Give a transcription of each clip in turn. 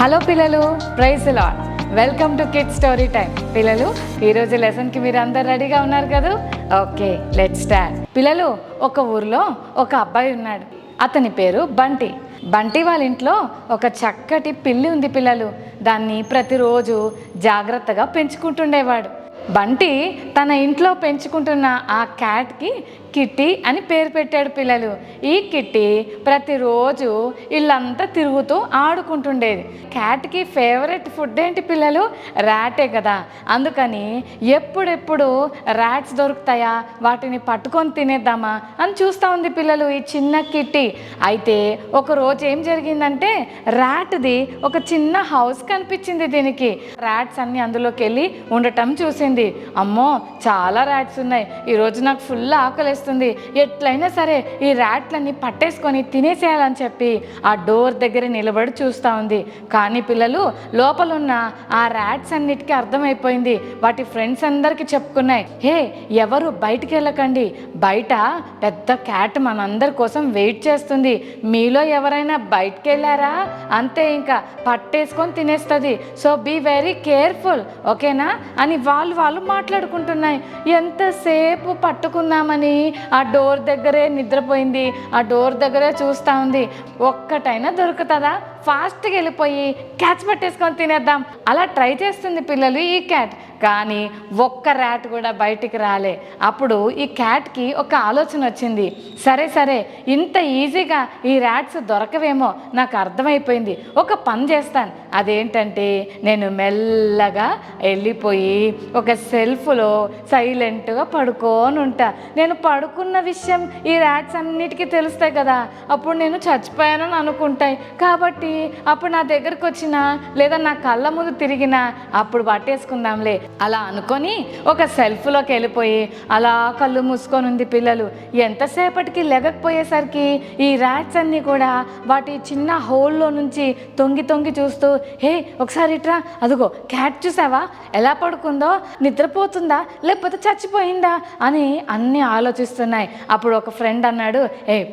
Hello పిల్లలు, praise the Lord. Welcome to kids story time. పిల్లలు, ఈరోజు లెసన్కి మీరు అందరు రెడీగా ఉన్నారు కదా? Okay, let's start. పిల్లలు, ఒక ఊర్లో ఒక అబ్బాయి ఉన్నాడు. అతని పేరు బంటి. బంటి వాళ్ళ ఇంట్లో ఒక చక్కటి పిల్లి ఉంది పిల్లలు. దాన్ని ప్రతిరోజు జాగ్రత్తగా పెంచుకుంటుండేవాడు. బంటి తన ఇంట్లో పెంచుకుంటున్న ఆ క్యాట్కి కిట్టి అని పేరు పెట్టాడు పిల్లలు. ఈ కిట్టి ప్రతిరోజు ఇల్లంతా తిరుగుతూ ఆడుకుంటుండేది. క్యాట్కి ఫేవరెట్ ఫుడ్ ఏంటి పిల్లలు? ర్యాటే కదా. అందుకని ఎప్పుడెప్పుడు ర్యాట్స్ దొరుకుతాయా, వాటిని పట్టుకొని తినేద్దామా అని చూస్తూ ఉంది పిల్లలు ఈ చిన్న కిట్టి. అయితే ఒకరోజు ఏం జరిగిందంటే, ర్యాట్ది ఒక చిన్న హౌస్ కనిపించింది దీనికి. ర్యాట్స్ అన్నీ అందులోకి వెళ్ళి ఉండటం చూసింది. అమ్మో, చాలా ర్యాట్స్ ఉన్నాయి, ఈరోజు నాకు ఫుల్ ఆకలిస్తుంది, ఎట్లయినా సరే ఈ ర్యాట్లన్నీ పట్టేసుకొని తినేసేయాలని చెప్పి ఆ డోర్ దగ్గర నిలబడి చూస్తూ ఉంది. కానీ పిల్లలు, లోపలున్న ఆ ర్యాట్స్ అన్నిటికీ అర్థమైపోయింది. వాటి ఫ్రెండ్స్ అందరికీ చెప్పుకున్నాయి, హే, ఎవరు బయటికి వెళ్ళకండి, బయట పెద్ద క్యాట్ మనందరి కోసం వెయిట్ చేస్తుంది, మీలో ఎవరైనా బయటికి వెళ్ళారా అంతే, ఇంకా పట్టేసుకొని తినేస్తుంది, సో బీ వెరీ కేర్ఫుల్, ఓకేనా అని వాళ్ళు మాట్లాడుకుంటున్నాయి. ఎంతసేపు పట్టుకుందామని ఆ డోర్ దగ్గరే నిద్రపోయింది, ఆ డోర్ దగ్గరే చూస్తూ ఉంది. ఒక్కటైనా దొరుకుతుందా, ఫాస్ట్గా వెళ్ళిపోయి క్యాచ్ పట్టేసుకొని తినేద్దాం అలా ట్రై చేస్తుంది పిల్లలు ఈ క్యాట్. కానీ ఒక్క ర్యాట్ కూడా బయటికి రాలే. అప్పుడు ఈ క్యాట్కి ఒక ఆలోచన వచ్చింది. సరే ఇంత ఈజీగా ఈ ర్యాట్స్ దొరకవేమో నాకు అర్థమైపోయింది, ఒక పని చేస్తాను. అదేంటంటే, నేను మెల్లగా వెళ్ళిపోయి ఒక సెల్ఫ్లో సైలెంట్గా పడుకొని ఉంటా. నేను పడుకున్న విషయం ఈ ర్యాట్స్ అన్నిటికీ తెలుస్తాయి కదా, అప్పుడు నేను చచ్చిపోయానని అనుకుంటాయి. కాబట్టి అప్పుడు నా దగ్గరకు వచ్చినా లేదా నా కళ్ళ ముందు తిరిగినా అప్పుడు పట్టేసుకుందాంలే అలా అనుకొని ఒక సెల్ఫ్లోకి వెళ్ళిపోయి అలా కళ్ళు మూసుకొని ఉంది పిల్లలు. ఎంతసేపటికి లెగకపోయేసరికి ఈ ర్యాట్స్ అన్నీ కూడా వాటి చిన్న హోల్లో నుంచి తొంగి చూస్తూ, హే ఒకసారి ఇట్రా, అదిగో క్యాట్ చూసావా ఎలా పడుకుందో, నిద్రపోతుందా లేకపోతే చచ్చిపోయిందా అని అన్నీ ఆలోచిస్తున్నాయి. అప్పుడు ఒక ఫ్రెండ్ అన్నాడు,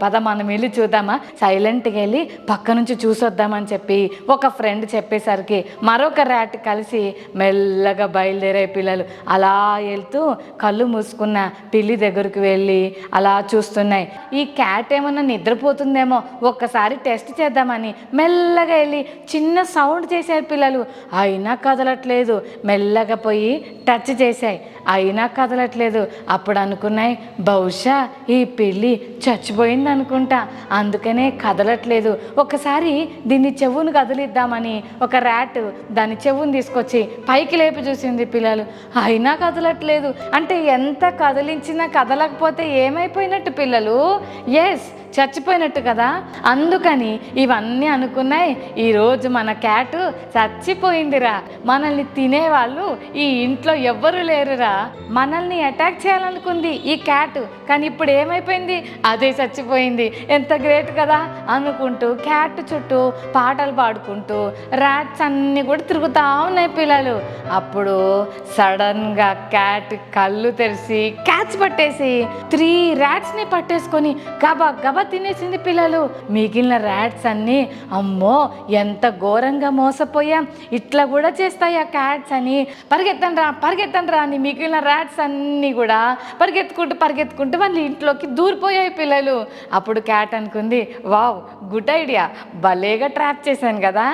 పద మనం వెళ్ళి చూద్దామా, సైలెంట్గా వెళ్ళి పక్క నుంచి చూసొద్దామని చెప్పి ఒక ఫ్రెండ్ చెప్పేసరికి మరొక ర్యాట్ కలిసి మెల్లగా బయలుదేరే పిల్లలు. అలా వెళ్తూ కళ్ళు మూసుకున్న పిల్లి దగ్గరికి వెళ్ళి అలా చూస్తున్నాయి. ఈ క్యాట్ ఏమన్నా నిద్రపోతుందేమో, ఒక్కసారి టెస్ట్ చేద్దామని మెల్లగా వెళ్ళి చిన్న సౌండ్ చేశారు పిల్లలు. అయినా కదలట్లేదు. మెల్లగా పోయి టచ్ చేశాయి, అయినా కదలట్లేదు. అప్పుడు అనుకున్నాయి, బహుశా ఈ పిల్లి చచ్చిపోయింది అనుకుంటా, అందుకనే కదలట్లేదు. ఒకసారి దీన్ని చెవును కదిలిద్దామని ఒక ర్యాట్ దాని చెవును తీసుకొచ్చి పైకి లేపి చూసింది పిల్లలు. అయినా కదలట్లేదు. అంటే ఎంత కదిలించినా కదలకపోతే ఏమైపోయినట్టు పిల్లలు? ఎస్, చచ్చిపోయినట్టు కదా. అందుకని ఇవన్నీ అనుకున్నాయి, ఈరోజు మన క్యాటు చచ్చిపోయిందిరా, మనల్ని తినేవాళ్ళు ఈ ఇంట్లో ఎవ్వరూ లేరురా, మనల్ని అటాక్ చేయాలనుకుంది ఈ క్యాటు, కానీ ఇప్పుడు ఏమైపోయింది, అదే చచ్చిపోయింది, ఎంత గ్రేట్ కదా అనుకుంటూ క్యాట్ చుట్టూ పాటలు పాడుకుంటూ ర్యాట్స్ అన్నీ కూడా తిరుగుతూ ఉన్నాయి పిల్లలు. అప్పుడు సడన్గా క్యాట్ కళ్ళు తెరిచి క్యాచ్ పట్టేసి 3 ర్యాట్స్ని పట్టేసుకొని గబా తినేసింది పిల్లలు. మిగిలిన ర్యాట్స్ అన్నీ, అమ్మో ఎంత ఘోరంగా మోసపోయాం, ఇట్లా కూడా చేస్తాయి ఆ క్యాట్స్ అని పరిగెత్తండి రా అని మిగిలిన ర్యాట్స్ అన్నీ కూడా పరిగెత్తుకుంటూ వాళ్ళ ఇంట్లోకి దూరిపోయాయి పిల్లలు. అప్పుడు క్యాట్ అనుకుంది, వావ్, గుడ్ ఐడియా, భలేగా ట్రాప్ చేశాను కదా,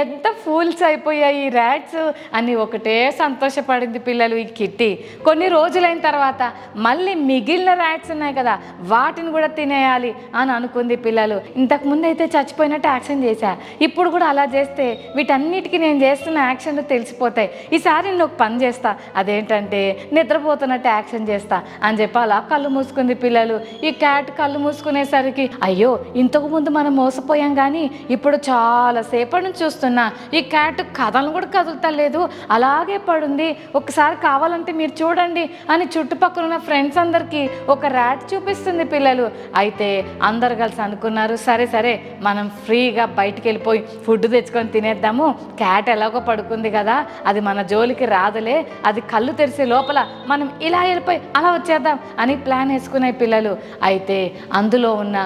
ఎంత ఫూల్స్ అయిపోయాయి ఈ ర్యాట్స్ అని ఒకటే సంతోషపడింది పిల్లలు ఈ కిట్టి. కొన్ని రోజులైన తర్వాత మళ్ళీ మిగిలిన ర్యాట్స్ ఉన్నాయి కదా, వాటిని కూడా తినేయాలి అని అనుకుంది పిల్లలు. ఇంతకుముందు అయితే చచ్చిపోయినట్టు యాక్షన్ చేశా, ఇప్పుడు కూడా అలా చేస్తే వీటన్నిటికీ నేను చేస్తున్న యాక్షన్లు తెలిసిపోతాయి. ఈసారి నేను ఒక పని చేస్తా, అదేంటంటే నిద్రపోతున్నట్టు యాక్షన్ చేస్తా అని చెప్పి అలా కళ్ళు మూసుకుంది పిల్లలు. ఈ క్యాట్ కళ్ళు మూసుకునేసరికి, అయ్యో, ఇంతకుముందు మనం మోసపోయాం కానీ ఇప్పుడు చాలా సేపటి నుంచి చూస్తున్నా ఈ క్యాట్ కథలను కూడా కదులుతలేదు, అలాగే పడుంది, ఒకసారి కావాలంటే మీరు చూడండి అని చుట్టుపక్కల ఉన్న ఫ్రెండ్స్ అందరికీ ఒక ర్యాట్ చూపిస్తుంది పిల్లలు. అయితే అందరు కలిసి అనుకున్నారు, సరే సరే మనం ఫ్రీగా బయటికి వెళ్ళిపోయి ఫుడ్ తెచ్చుకొని తినేద్దాము, క్యాట్ ఎలాగో పడుకుంది కదా, అది మన జోలికి రాదులే, అది కళ్ళు తెరిసే లోపల మనం ఇలా వెళ్ళిపోయి అలా వచ్చేద్దాం అని ప్లాన్ వేసుకున్నాయి పిల్లలు. అయితే అందులో ఉన్న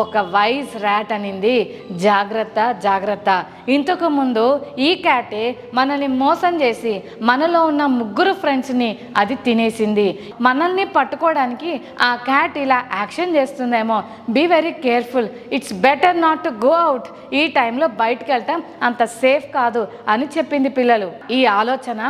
ఒక వైజ్ ర్యాట్ అనింది, జాగ్రత్త జాగ్రత్త, ఇంతకు ముందు ఈ క్యాటే మనల్ని మోసం చేసి మనలో ఉన్న 3 ఫ్రెండ్స్ని అది తినేసింది. మనల్ని పట్టుకోవడానికి ఆ క్యాట్ ఇలా యాక్షన్ చేస్తుందేమో, be very careful, it's better not to go out, ఈ టైంలో బయటికి వెళ్ళటం అంత సేఫ్ కాదు అని చెప్పింది పిల్లలు. ఈ ఆలోచన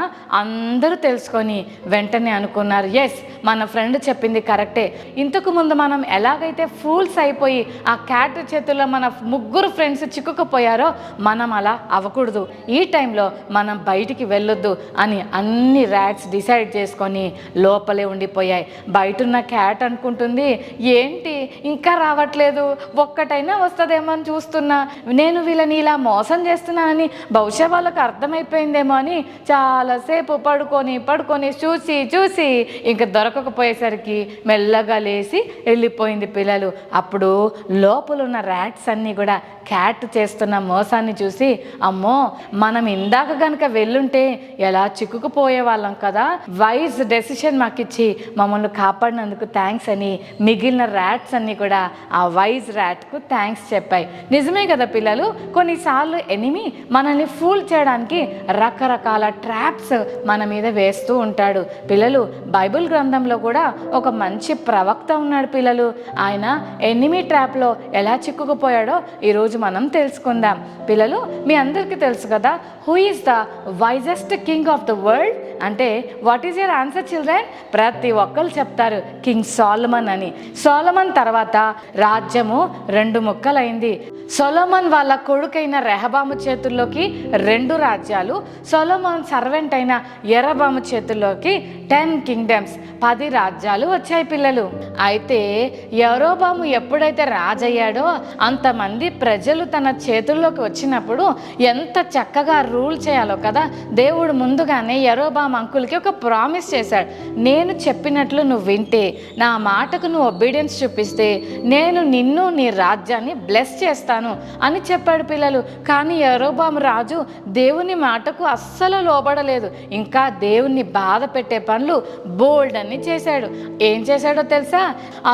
అందరూ తెలుసుకొని వెంటనే అనుకున్నారు, ఎస్ మన ఫ్రెండ్ చెప్పింది కరెక్టే, ఇంతకు ముందు మనం ఎలాగైతే ఫూల్స్ అయిపోయి ఆ క్యాట్ చేతుల్లో మన 3 ఫ్రెండ్స్ చిక్కుకుపోయారో మనం అలా అవ్వకూడదు, ఈ టైంలో మనం బయటికి వెళ్ళొద్దు అని అన్ని ర్యాట్స్ డిసైడ్ చేసుకొని లోపలే ఉండిపోయాయి. బయటున్న క్యాట్ అనుకుంటుంది, ఏంటి ఇంకా రావట్లేదు, ఒక్కటైనా వస్తుందేమో అని చూస్తున్నా, నేను వీళ్ళని ఇలా మోసం చేస్తున్నానని బహుశా వాళ్ళకి అర్థమైపోయిందేమో అని చాలాసేపు పడుకొని చూసి ఇంకా దొరకకపోయేసరికి మెల్లగా లేచి వెళ్ళిపోయింది పిల్లలు. అప్పుడు లోపల ఉన్న ర్యాట్స్ అన్నీ కూడా క్యాట్ చేస్తున్న మోసాన్ని చూసి, అమ్మో మనం ఇందాక కనుక వెళ్ళుంటే ఎలా చిక్కుకుపోయే వాళ్ళం కదా, వైజ్ డెసిషన్ మాకు ఇచ్చి మమ్మల్ని కాపాడినందుకు థ్యాంక్స్ అని మిగిలిన ర్యాట్స్ అన్నీ కూడా ఆ వైజ్ ర్యాట్కు థ్యాంక్స్ చెప్పాయి. నిజమే కదా పిల్లలు, కొన్నిసార్లు ఎనిమి మనల్ని ఫూల్ చేయడానికి రకరకాల ట్రాప్స్ మన మీద వేస్తూ ఉంటాడు. పిల్లలు బైబిల్ గ్రంథంలో కూడా ఒక మంచి ప్రవక్త ఉన్నాడు పిల్లలు, ఆయన ఎనిమి ట్రాప్లో ఎలా చిక్కుకుపోయాడో ఈరోజు మనం తెలుసుకుందాం. పిల్లలు మీ అందరికీ తెలుసు కదా, who is the wisest king of the world అంటే what is your answer children? ప్రతి ఒక్కరు చెప్తారు కింగ్ సోలమన్ అని. సోలమన్ తర్వాత రాజ్యము 2 ముక్కలైంది. సొలొమోన్ వాళ్ళ కొడుకైన రెహబాము చేతుల్లోకి 2 రాజ్యాలు, సొలొమోన్ సర్వెంట్ అయిన యెరబాము చేతుల్లోకి 10 కింగ్డమ్స్ 10 రాజ్యాలు వచ్చాయి పిల్లలు. అయితే యెరోబాము ఎప్పుడైతే రాజయ్యాడో అంతమంది ప్రజలు తన చేతుల్లోకి వచ్చినప్పుడు ఎంత చక్కగా రూల్ చేయాలో కదా, దేవుడు ముందుగానే యెరోబాము అంకుల్కి ఒక ప్రామిస్ చేశాడు, నేను చెప్పినట్లు నువ్వు వింటే, నా మాటకు నువ్వు ఒబీడియన్స్ చూపిస్తే నేను నిన్ను నీ రాజ్యాన్ని బ్లెస్ చేస్తాను అని చెప్పాడు పిల్లలు. కానీ యెరోబాము రాజు దేవుని మాటకు అస్సలు లోబడలేదు, ఇంకా దేవుణ్ణి బాధ పెట్టే పనులు బోల్డ్ అని చేశాడు. ఏం చేశాడో తెలుసా,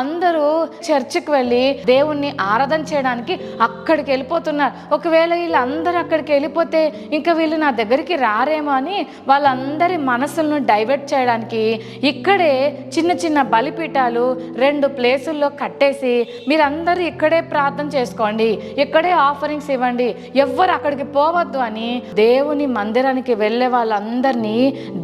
అందరూ చర్చికి వెళ్ళి దేవుణ్ణి ఆరాధన చేయడానికి అక్కడికి వెళ్ళిపోతున్నారు. ఒకవేళ వీళ్ళందరూ అక్కడికి వెళ్ళిపోతే ఇంకా వీళ్ళు నా దగ్గరికి రారేమో అని వాళ్ళందరి మనసులను డైవర్ట్ చేయడానికి ఇక్కడే చిన్న చిన్న బలిపీఠాలు 2 ప్లేసుల్లో కట్టేసి మీరందరూ ఇక్కడే ప్రార్థన చేసుకోండి, ఇక్కడే ఆఫరింగ్స్ ఇవ్వండి, ఎవ్వరు అక్కడికి పోవద్దు అని దేవుని మందిరానికి వెళ్ళే వాళ్ళందరినీ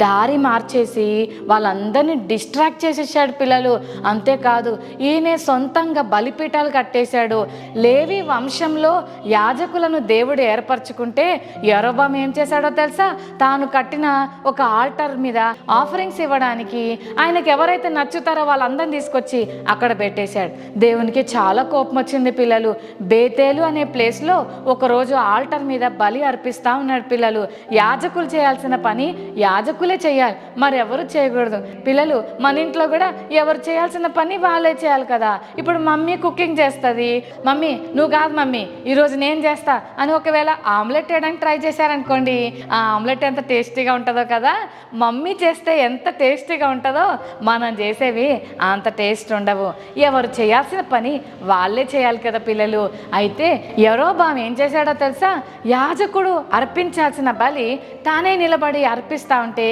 దారి మార్చేసి వాళ్ళందరినీ డిస్ట్రాక్ట్ చేసేసాడు పిల్లలు. అంతేకాదు ఈయనే సొంతంగా బలిపీఠాలు కట్టేశాడు. లేవి వంశంలో యాజకులను దేవుడు ఏర్పరచుకుంటే యెరోబాము ఏం చేశాడో తెలుసా, తాను కట్టిన ఒక ఆల్టర్ మీద ఆఫరింగ్స్ ఇవ్వడానికి ఆయనకి ఎవరైతే నచ్చుతారో వాళ్ళందరిని తీసుకొచ్చి అక్కడ పెట్టేశాడు. దేవునికి చాలా కోపం వచ్చింది పిల్లలు. బేతేలు అనే ప్లేస్లో ఒకరోజు ఆల్టర్ మీద బలి అర్పిస్తూ ఉన్నాడు పిల్లలు. యాజకులు చేయాల్సిన పని యాజకులే చేయాలి, మరెవరు చేయకూడదు. పిల్లలు మన ఇంట్లో కూడా ఎవరు చేయాల్సిన పని వాళ్ళే చేయాలి కదా. ఇప్పుడు మమ్మీ కుకింగ్ చేస్తుంది, మమ్మీ నువ్వు కాదు మమ్మీ ఈరోజు నేను చేస్తా అని ఒకవేళ ఆమ్లెట్ వేయడానికి ట్రై చేశారనుకోండి, ఆ ఆమ్లెట్ ఎంత టేస్టీగా ఉంటుందో కదా, మమ్మీ చేస్తే ఎంత టేస్టీగా ఉంటుందో మనం చేసేవి అంత టేస్ట్ ఉండవు. ఎవరు చేయాల్సిన పని వాళ్ళే చేయాలి కదా పిల్లలు. అయితే యెరోబాము ఏం చేశాడో తెలుసా, యాజకుడు అర్పించాల్సిన బలి తానే నిలబడి అర్పిస్తూ ఉంటే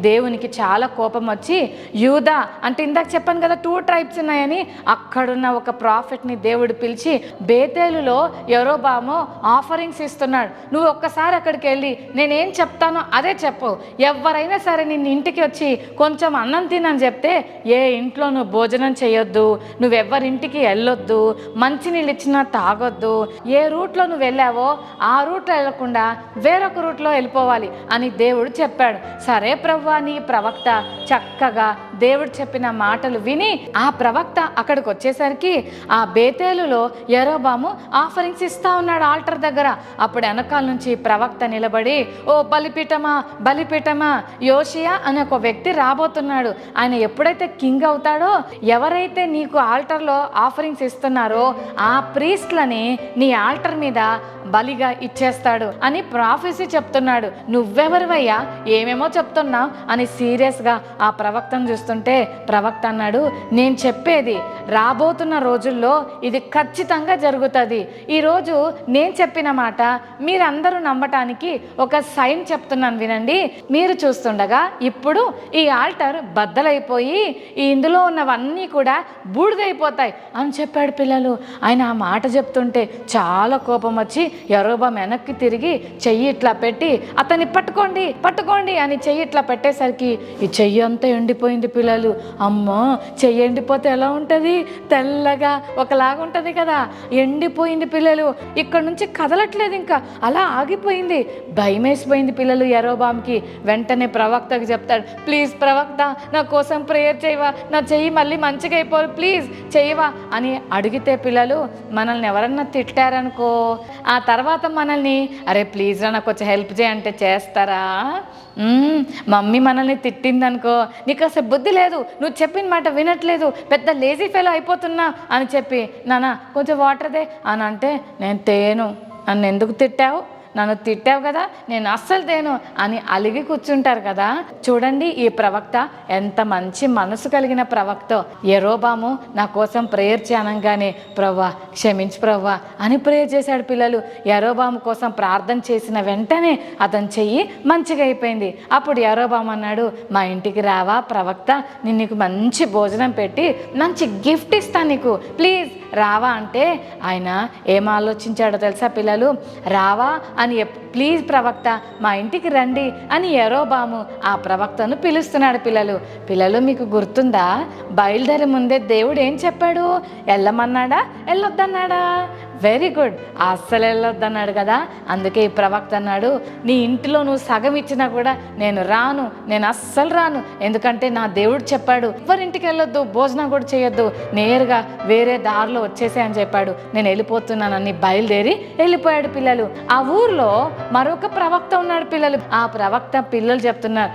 దేవునికి చాలా కోపం వచ్చి, యూదా అంటే ఇందాక చెప్పాను కదా 2 ట్రైబ్స్ ఉన్నాయని, అక్కడున్న ఒక ప్రాఫిట్ని దేవుడు పిలిచి, బేతేలులో యెరోబాము ఆఫరింగ్స్ ఇస్తున్నాడు, నువ్వు ఒక్కసారి అక్కడికి వెళ్ళి నేనేం చెప్తానో అదే చెప్పు, ఎవరైనా సరే నిన్ను ఇంటికి వచ్చి కొంచెం అన్నం తినని చెప్తే ఏ ఇంట్లో నువ్వు భోజనం చేయొద్దు, నువ్వెవ్వరింటికి వెళ్ళొద్దు, మంచినీళ్ళు ఇచ్చినా తాగొద్దు, ఏ రూట్లో నువ్వు వెళ్ళావో ఆ రూట్లో వెళ్ళకుండా వేరొక రూట్లో వెళ్ళిపోవాలి అని దేవుడు చెప్పాడు. సరే ప్రభువా నీ ప్రవక్త చక్కగా దేవుడు చెప్పిన మాటలు విని ఆ ప్రవక్త అక్కడికి వచ్చేసరికి ఆ బేతేలులో యెరోబాము ఆఫరింగ్స్ ఇస్తా ఉన్నాడు ఆల్టర్ దగ్గర. అప్పుడు వెనకాల నుంచి ప్రవక్త నిలబడి, ఓ బలిపీఠమా బలిపీఠమా, యోషియా అనే ఒక వ్యక్తి రాబోతున్నాడు. ఆయన ఎప్పుడైతే కింగ్ అవుతాడో, ఎవరైతే నీకు ఆల్టర్లో ఆఫరింగ్స్ ఇస్తున్నారో ఆ ప్రీస్ట్లని నీ ఆల్టర్ మీద బలిగా ఇచ్చేస్తాడు అని ప్రాఫెసీ చెప్తున్నాడు. నువ్వెవరివయ్యా, ఏమేమో చెప్తున్నావు అని సీరియస్గా ఆ ప్రవక్తను చూస్తుంటే ప్రవక్త అన్నాడు, నేను చెప్పేది రాబోతున్న రోజుల్లో ఇది ఖచ్చితంగా జరుగుతుంది. ఈరోజు నేను చెప్పిన మాట మీరందరూ నమ్మటానికి ఒక సైన్ చెప్తున్నాను వినండి. మీరు చూస్తుండగా ఇప్పుడు ఈ ఆల్టర్ బద్దలైపోయి ఇందులో ఉన్నవన్నీ కూడా బూడిదైపోతాయి అని చెప్పాడు పిల్లలు. ఆయన ఆ మాట చెప్తుంటే చాలా కోపం వచ్చి యెరోబాము వెనక్కి తిరిగి చెయ్యి ఇట్లా పెట్టి, అతన్ని పట్టుకోండి పట్టుకోండి అని చెయ్యి ఇట్లా పెట్టేసరికి ఈ చెయ్యి అంతా ఎండిపోయింది పిల్లలు. అమ్మో, చెయ్యి ఎండిపోతే ఎలా ఉంటుంది, తెల్లగా ఒకలాగా ఉంటుంది కదా, ఎండిపోయింది పిల్లలు. ఇక్కడ నుంచి కదలట్లేదు, ఇంకా అలా ఆగిపోయింది. భయం వేసిపోయింది పిల్లలు యెరోబాముకి. వెంటనే ప్రవక్తకి చెప్తాడు, ప్లీజ్ ప్రవక్త నా కోసం ప్రేయర్ చేయవా, నా చెయ్యి మళ్ళీ మంచిగా అయిపోవాలి, ప్లీజ్ చేయవా అని అడిగితే పిల్లలు, మనల్ని ఎవరన్నా తిట్టారనుకో, ఆ తర్వాత మనల్ని అరే ప్లీజ్ రా నాకు కొంచెం హెల్ప్ చేయంటే చేస్తారా? మమ్మీ మనల్ని తిట్టిందనుకో, నీకు అసలు బుద్ధి లేదు, నువ్వు చెప్పిన మాట వినట్లేదు, పెద్ద లేజీ ఫెలో అయిపోతున్నా అని చెప్పి, నాన్న కొంచెం వాటర్ దే అని అంటే, నేను తేను, నన్ను ఎందుకు తిట్టావు, నన్ను తిట్టావు కదా, నేను అస్సలు తేను అని అలిగి కూర్చుంటారు కదా. చూడండి ఈ ప్రవక్త ఎంత మంచి మనసు కలిగిన ప్రవక్త. యెరోబాము నా కోసం ప్రేయర్ చేయనంగానే, ప్రవ్వా క్షమించు ప్రవ్వా అని ప్రేయర్ చేశాడు పిల్లలు. యెరోబాము కోసం ప్రార్థన చేసిన వెంటనే అతని చెయ్యి మంచిగా అయిపోయింది. అప్పుడు యెరోబాము అన్నాడు, మా ఇంటికి రావా ప్రవక్త, నేను నీకు మంచి భోజనం పెట్టి మంచి గిఫ్ట్ ఇస్తాను నీకు, ప్లీజ్ రావా అంటే ఆయన ఏం ఆలోచించాడో తెలుసా పిల్లలు, రావా అని ప్లీజ్ ప్రవక్త మా ఇంటికి రండి అని యెరోబాము ఆ ప్రవక్తను పిలుస్తున్నాడు పిల్లలు. మీకు గుర్తుందా, బయలుదేరే ముందే దేవుడు ఏం చెప్పాడు, వెళ్ళమన్నాడా వెళ్ళొద్దన్నాడా? వెరీ గుడ్, అస్సలు వెళ్ళొద్దన్నాడు కదా. అందుకే ఈ ప్రవక్త అన్నాడు, నీ ఇంటిలో నువ్వు సగం ఇచ్చినా కూడా నేను రాను, నేను అస్సలు రాను, ఎందుకంటే నా దేవుడు చెప్పాడు ఎవరింటికి వెళ్ళొద్దు, భోజనం కూడా చేయొద్దు, నేరుగా వేరే దారిలో వచ్చేసే అని చెప్పాడు. నేను వెళ్ళిపోతున్నానని బయలుదేరి వెళ్ళిపోయాడు పిల్లలు. ఆ ఊర్లో మరొక ప్రవక్త ఉన్నాడు పిల్లలు. ఆ ప్రవక్త పిల్లలు చెప్తున్నారు,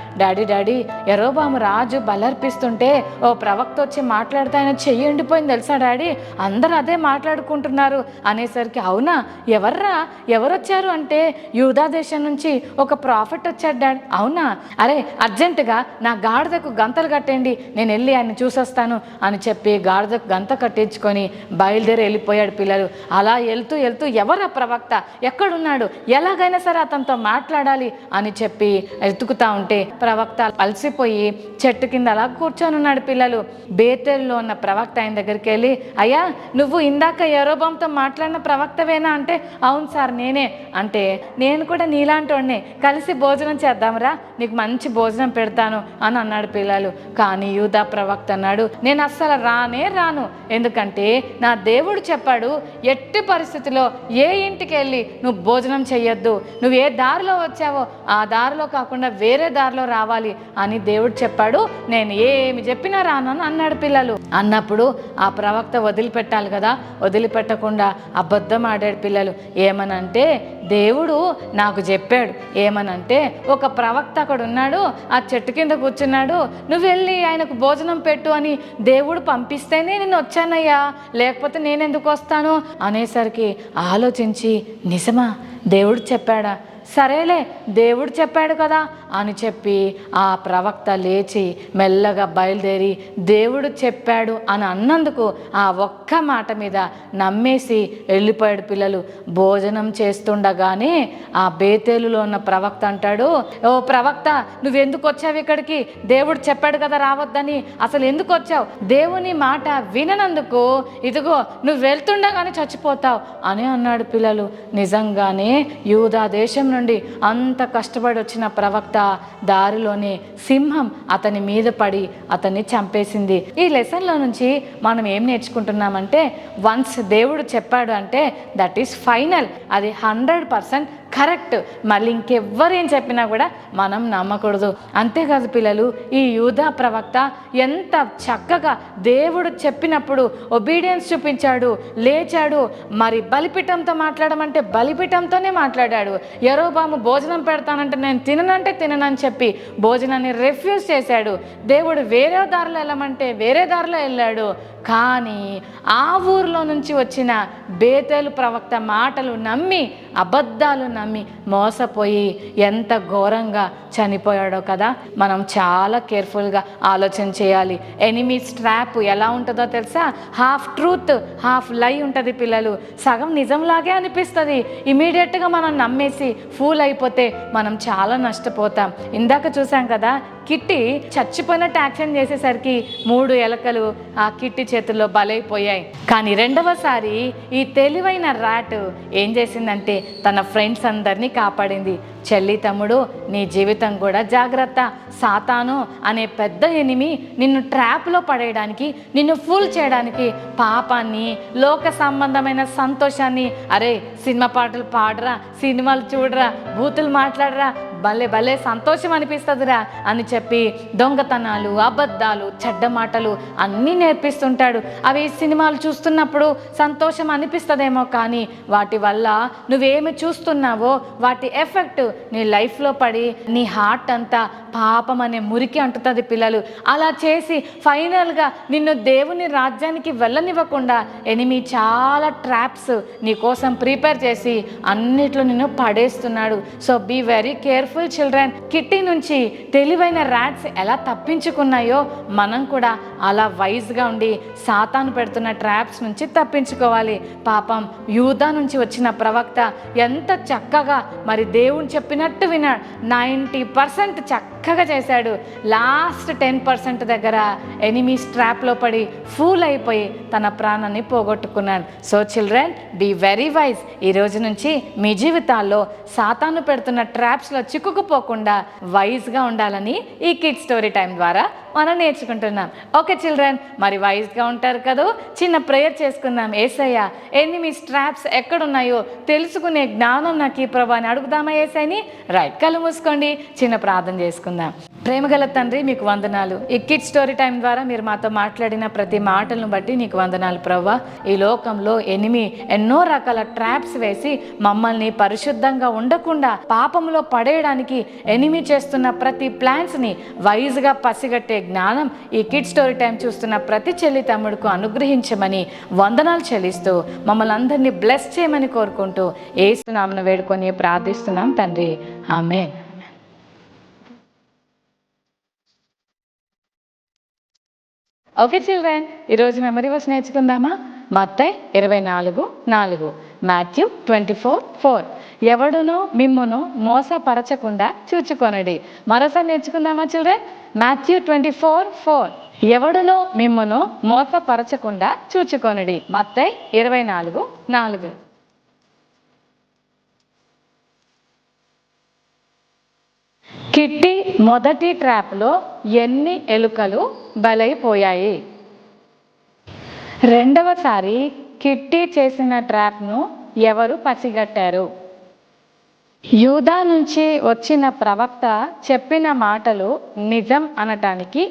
డాడీ యెరోబాము రాజు బలర్పిస్తుంటే ఓ ప్రవక్త వచ్చి మాట్లాడితే ఆయన చెయ్యి ఎండిపోయింది తెలుసా డాడీ, అందరూ అదే మాట్లాడుకుంటున్నారు అనేసరికి, అవునా ఎవరు వచ్చారు అంటే, యూదా దేశం నుంచి ఒక ప్రాఫిట్ వచ్చాడు డాడీ. అవునా, అరే అర్జెంటుగా నా గాడిదకు గంతలు కట్టండి, నేను వెళ్ళి ఆయన చూసొస్తాను అని చెప్పి గాడిదకు గంత కట్టించుకొని బయలుదేరి వెళ్ళిపోయాడు పిల్లలు. అలా వెళ్తూ ఎవరా ప్రవక్త, ఎక్కడున్నాడు, ఎలాగైనా సరే అతనితో మాట్లాడాలి అని చెప్పి ఎత్తుకుతా ఉంటే ప్రవక్త అలసిపోయి చెట్టు కింద అలా కూర్చొని ఉన్నాడు పిల్లలు. బేతేలులో ఉన్న ప్రవక్త ఆయన దగ్గరికి వెళ్ళి, అయ్యా నువ్వు ఇందాక యెరోబాముతో మాట్లాడిన ప్రవక్తవేనా అంటే, అవును సార్ నేనే అంటే, నేను కూడా నీలాంటి వాడినే, కలిసి భోజనం చేద్దాంరా, నీకు మంచి భోజనం పెడతాను అని అన్నాడు పిల్లలు. కానీ యూదా ప్రవక్త అన్నాడు, నేను అస్సలు రాను, ఎందుకంటే నా దేవుడు చెప్పాడు ఎట్టి పరిస్థితిలో ఏ ఇంటికి వెళ్ళి నువ్వు భోజనం చెయ్యొద్దు, నువ్వు ఏ దారిలో వచ్చావో ఆ దారిలో కాకుండా వేరే దారిలో రావాలి అని దేవుడు చెప్పాడు, నేను ఏమి చెప్పినా రాను అన్నాడు పిల్లలు. అన్నప్పుడు ఆ ప్రవక్త వదిలిపెట్టాలి కదా, వదిలిపెట్టకుండా అబద్ధం ఆడాడు పిల్లలు. ఏమనంటే, దేవుడు నాకు చెప్పాడు ఏమనంటే, ఒక ప్రవక్త అక్కడ ఉన్నాడు, ఆ చెట్టు కింద కూర్చున్నాడు, నువ్వు వెళ్ళి ఆయనకు భోజనం పెట్టు అని దేవుడు పంపిస్తేనే నేను వచ్చానయ్యా, లేకపోతే నేనెందుకు వస్తాను అనేసరికి ఆలోచించి, నిజమా దేవుడు చెప్పాడా, సరేలే దేవుడు చెప్పాడు కదా అని చెప్పి ఆ ప్రవక్త లేచి మెల్లగా బయలుదేరి దేవుడు చెప్పాడు అని అన్నందుకు ఆ ఒక్క మాట మీద నమ్మేసి వెళ్ళిపోయాడు పిల్లలు. భోజనం చేస్తుండగానే ఆ బేతేలులో ఉన్న ప్రవక్త అంటాడు, ఓ ప్రవక్త నువ్వెందుకు వచ్చావు ఇక్కడికి, దేవుడు చెప్పాడు కదా రావద్దని, అసలు ఎందుకు వచ్చావు, దేవుని మాట విననందుకు ఇదిగో నువ్వు వెళ్తుండగానే చచ్చిపోతావు అని అన్నాడు పిల్లలు. నిజంగానే యూదా దేశం నుండి అంత కష్టపడి వచ్చిన ప్రవక్త దారిలోనే సింహం అతని మీద పడి అతన్ని చంపేసింది. ఈ లెసన్లో నుంచి మనం ఏం నేర్చుకుంటున్నామంటే, వన్స్ దేవుడు చెప్పాడు అంటే దట్ ఈస్ ఫైనల్, అది 100% కరెక్ట్. మళ్ళీ ఇంకెవ్వరు ఏం చెప్పినా కూడా మనం నమ్మకూడదు. అంతేకాదు పిల్లలు, ఈ యూదా ప్రవక్త ఎంత చక్కగా దేవుడు చెప్పినప్పుడు ఒబీడియన్స్ చూపించాడు, లేచాడు. మరి బలిపీఠంతో మాట్లాడమంటే బలిపీఠంతోనే మాట్లాడాడు. యరొబాము భోజనం పెడతానంటే నేను తిననని చెప్పి భోజనాన్ని రిఫ్యూజ్ చేశాడు. దేవుడు వేరే దారిలో వెళ్ళమంటే వేరే దారిలో వెళ్ళాడు. కానీ ఆ ఊర్లో నుంచి వచ్చిన బేతేలు ప్రవక్త మాటలు నమ్మి, అబద్ధాలు నమ్మి మోసపోయి ఎంత ఘోరంగా చనిపోయాడో కదా. మనం చాలా కేర్ఫుల్గా ఆలోచన చేయాలి. ఎనిమీస్ ట్రాప్ ఎలా ఉంటుందో తెలుసా? హాఫ్ ట్రూత్ హాఫ్ లై ఉంటుంది పిల్లలు. సగం నిజంలాగే అనిపిస్తుంది. ఇమీడియట్గా మనం నమ్మేసి ఫూల్ అయిపోతే మనం చాలా నష్టపోతాం. ఇందాక చూసాం కదా, కిట్టి చచ్చిపోయినట్టు యాక్షన్ చేసేసరికి 3 ఎలకలు ఆ కిట్టి చేతుల్లో బలైపోయాయి. కానీ రెండవసారి ఈ తెలివైన ర్యాట్ ఏం చేసిందంటే తన ఫ్రెండ్స్ అందరినీ కాపాడింది. చెల్లి, తమ్ముడు, నీ జీవితం కూడా జాగ్రత్త. సాతాను అనే పెద్ద ఎనిమి నిన్ను ట్రాప్లో పడేయడానికి, నిన్ను ఫూల్ చేయడానికి పాపాన్ని, లోక సంబంధమైన సంతోషాన్ని, అరే సినిమా పాటలు పాడరా, సినిమాలు చూడరా, బూతులు మాట్లాడరా, భలే భలే సంతోషం అనిపిస్తుందిరా అని చెప్పి దొంగతనాలు, అబద్ధాలు, చెడ్డ మాటలు అన్నీ నేర్పిస్తుంటాడు. అవి సినిమాలు చూస్తున్నప్పుడు సంతోషం అనిపిస్తుందేమో, కానీ వాటి వల్ల నువ్వేమి చూస్తున్నావో వాటి ఎఫెక్ట్ నీ లైఫ్లో పడి నీ హార్ట్ అంతా పాపం అనే మురికి అంటుతుంది పిల్లలు. అలా చేసి ఫైనల్గా నిన్ను దేవుని రాజ్యానికి వెళ్ళనివ్వకుండా ఎనిమి చాలా ట్రాప్స్ నీ కోసం ప్రిపేర్ చేసి అన్నిట్లో నిన్ను పడేస్తున్నాడు. So be very careful children. Kitty నుంచి తెలివైన ర్యాట్స్ ఎలా తప్పించుకున్నాయో మనం కూడా అలా వైజ్గా ఉండి సాతాను పెడుతున్న ట్రాప్స్ నుంచి తప్పించుకోవాలి. పాపం యూదా నుంచి వచ్చిన ప్రవక్త ఎంత చక్కగా మరి దేవుని చెప్పినట్టు విన్నాడు. 90% చక్కగా చేశాడు. లాస్ట్ 10% దగ్గర ఎనిమీస్ ట్రాప్లో పడి ఫూల్ అయిపోయి తన ప్రాణాన్ని పోగొట్టుకున్నాడు. So children, be very wise. ఈ రోజు నుంచి మీ జీవితాల్లో సాతాను పెడుతున్న ట్రాప్స్లో చిక్కుకుపోకుండా వైజ్గా ఉండాలని ఈ కిడ్ స్టోరీ టైం ద్వారా మనం నేర్చుకుంటున్నాం. ఓకే చిల్డ్రన్, మరి వైజ్గా ఉంటారు కదా. చిన్న ప్రేయర్ చేసుకుందాం. యేసయ్య, ఎనిమీస్ ట్రాప్స్ ఎక్కడున్నాయో తెలుసుకునే జ్ఞానం నాకు ఈ ప్రభు అని అడుగుదామా యేసయ్యని? రైట్, కళ్ళు మూసుకోండి, చిన్న ప్రార్థన చేసుకుందాం. ప్రేమగల తండ్రి, మీకు వందనాలు. ఈ కిడ్ స్టోరీ టైం ద్వారా మీరు మాతో మాట్లాడిన ప్రతి మాటలను బట్టి నీకు వందనాలు ప్రభువా. ఈ లోకంలో ఎనిమి ఎన్నో రకాల ట్రాప్స్ వేసి మమ్మల్ని పరిశుద్ధంగా ఉండకుండా పాపంలో పడేయడానికి ఎనిమి చేస్తున్న ప్రతి ప్లాన్స్ని వైజ్గా పసిగట్టే జ్ఞానం ఈ కిడ్ స్టోరీ టైం చూస్తున్న ప్రతి చెల్లి తమ్ముడుకు అనుగ్రహించమని వందనాలు చెల్లిస్తూ మమ్మల్ని అందరినీ బ్లెస్ చేయమని కోరుకుంటూ యేసు నామమున వేడుకొని ప్రార్థిస్తున్నాం తండ్రి, ఆమేన్. ఓకే చిల్డ్రన్, ఈరోజు మెమరీ వర్స్ నేర్చుకుందామా? మత్తయి 24:4, మాథ్యూ 24:4. ఎవడునో మిమ్మును మోసపరచకుండా చూచుకొనడి. మరోసారి నేర్చుకుందామా చిల్డ్రన్? మాథ్యూ 24:4. ఎవడునో మిమ్మును మోసపరచకుండా చూచుకొనడి. మత్తయి 24:4. కిట్టి మొదటి ట్రాప్లో ఎన్ని ఎలుకలు బలైపోయాయి? రెండవసారి కిట్టి చేసిన ట్రాప్ను ఎవరు పసిగట్టారు? యూదా నుంచి వచ్చిన ప్రవక్త చెప్పిన మాటలు నిజం అనటానికి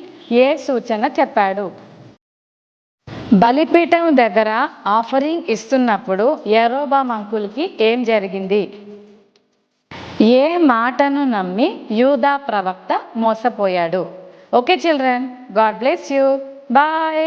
ఏ సూచన చెప్పాడు? బలిపీఠం దగ్గర ఆఫరింగ్ ఇస్తున్నప్పుడు యరొబాము అంకుల్కి ఏం జరిగింది? ఏ మాటను నమ్మి యూదా ప్రవక్త మోసపోయాడు? Okay children, God bless you, bye.